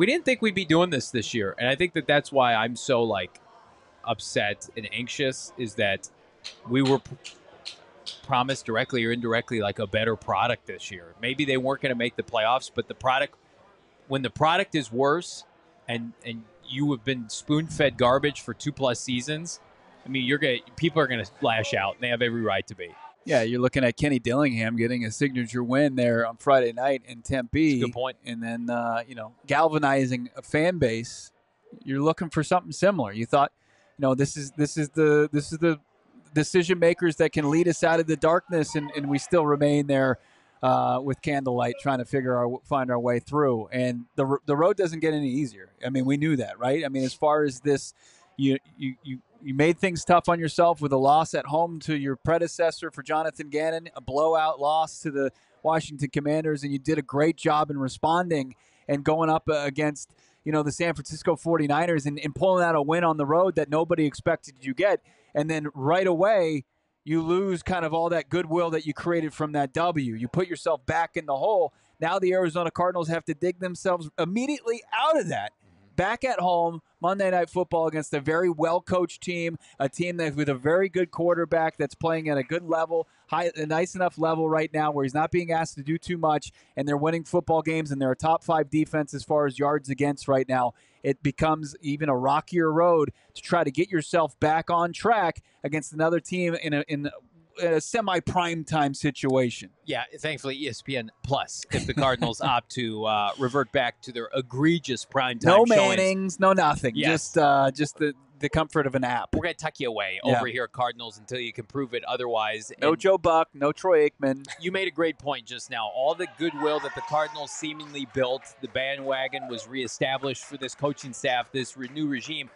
We didn't think we'd be doing this year, and I think that's why I'm so upset and anxious. Is that we were promised directly or indirectly a better product this year. Maybe they weren't going to make the playoffs, but the product, when the product is worse, and you have been spoon-fed garbage for 2+ seasons, I mean, people are going to lash out, and they have every right to be. Yeah, you're looking at Kenny Dillingham getting a signature win there on Friday night in Tempe. That's a good point. And then, galvanizing a fan base. You're looking for something similar. You thought, this is the decision makers that can lead us out of the darkness, and we still remain there with candlelight, trying to find our way through. And the road doesn't get any easier. I mean, we knew that, right? I mean, as far as this, you made things tough on yourself with a loss at home to your predecessor for Jonathan Gannon, a blowout loss to the Washington Commanders, and you did a great job in responding and going up against, the San Francisco 49ers and pulling out a win on the road that nobody expected you get. And then right away, you lose kind of all that goodwill that you created from that W. You put yourself back in the hole. Now the Arizona Cardinals have to dig themselves immediately out of that. Back at home, Monday Night Football against a very well-coached team, a team that with a very good quarterback that's playing at a good level, a nice enough level right now where he's not being asked to do too much, and they're winning football games, and they're a top 5 defense as far as yards against right now. It becomes even a rockier road to try to get yourself back on track against another team in a semi-prime time situation. Yeah, thankfully ESPN Plus, if the Cardinals opt to revert back to their egregious prime time no showings. Mannings, no nothing. Yes. Just the comfort of an app. We're going to tuck you away over here at Cardinals until you can prove it otherwise. No And Joe Buck, no Troy Aikman. you made a great point just now. All the goodwill that the Cardinals seemingly built, the bandwagon was reestablished for this coaching staff, this new regime.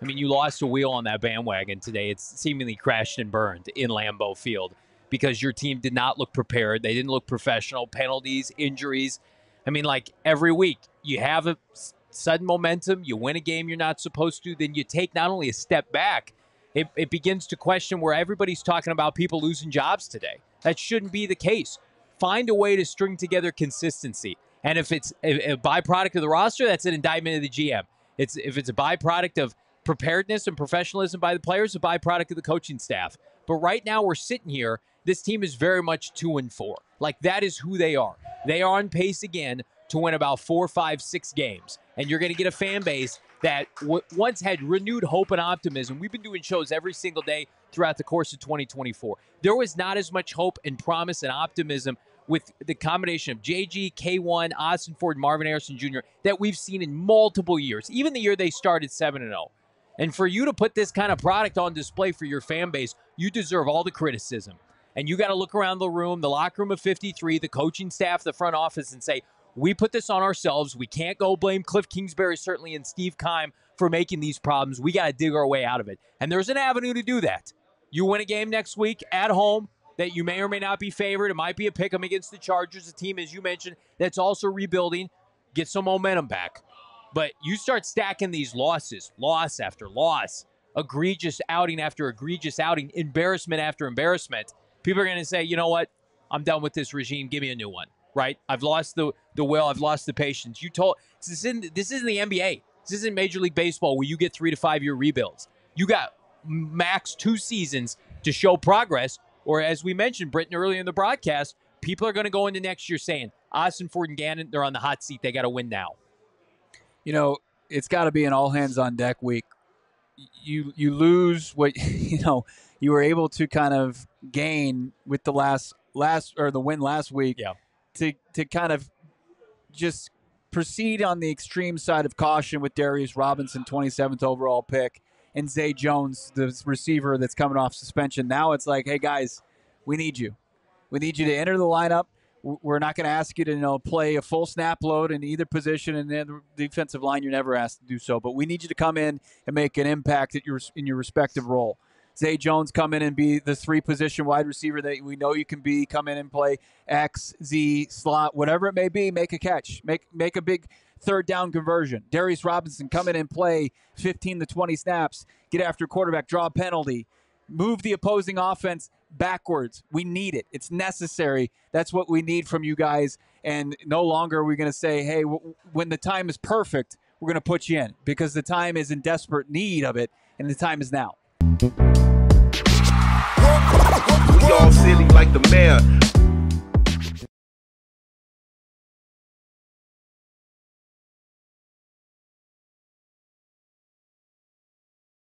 I mean, you lost a wheel on that bandwagon today. It's seemingly crashed and burned in Lambeau Field because your team did not look prepared. They didn't look professional. Penalties, injuries. I mean, every week you have a sudden momentum. You win a game you're not supposed to. Then you take not only a step back, it begins to question where everybody's talking about people losing jobs today. That shouldn't be the case. Find a way to string together consistency. And if it's a byproduct of the roster, that's an indictment of the GM. If it's a byproduct of preparedness and professionalism by the players, a byproduct of the coaching staff. But right now we're sitting here, this team is very much 2-4. That is who they are. They are on pace again to win about 4, 5, 6 games. And you're going to get a fan base that once had renewed hope and optimism. We've been doing shows every single day throughout the course of 2024. There was not as much hope and promise and optimism with the combination of JG, K1, Austin Ford, Marvin Harrison Jr. that we've seen in multiple years, even the year they started 7-0. And for you to put this kind of product on display for your fan base, you deserve all the criticism. And you got to look around the room, the locker room of 53, the coaching staff, the front office, and say, we put this on ourselves. We can't go blame Cliff Kingsbury, certainly, and Steve Keim for making these problems. We got to dig our way out of it. And there's an avenue to do that. You win a game next week at home that you may or may not be favored. It might be a pick 'em against the Chargers, a team, as you mentioned, that's also rebuilding. Get some momentum back. But you start stacking these losses, loss after loss, egregious outing after egregious outing, embarrassment after embarrassment. People are going to say, you know what? I'm done with this regime. Give me a new one, right? I've lost the will. I've lost the patience. This isn't the NBA. This isn't Major League Baseball where you get 3 to 5 year rebuilds. You got max 2 seasons to show progress. Or as we mentioned, Britton, earlier in the broadcast, people are going to go into next year saying, Austin Ford and Gannon, they're on the hot seat. They got to win now. It's got to be an all-hands-on-deck week. You lose what you were able to kind of gain with the the win last week. Yeah. To kind of just proceed on the extreme side of caution with Darius Robinson, 27th overall pick, and Zay Jones, the receiver that's coming off suspension. Now it's like, hey guys, we need you. We need you to enter the lineup. We're not going to ask you to play a full snap load in either position, and then the defensive line, you're never asked to do so. But we need you to come in and make an impact in your respective role. Zay Jones come in and be the 3-position wide receiver that we know you can be. Come in and play X, Z, slot, whatever it may be. Make a catch. Make a big third down conversion. Darius Robinson come in and play 15 to 20 snaps. Get after quarterback, draw a penalty. Move the opposing offense backwards. We need it. It's necessary. That's what we need from you guys. And no longer are we going to say, hey, when the time is perfect, we're going to put you in, because the time is in desperate need of it, and the time is now. We all silly like the mayor.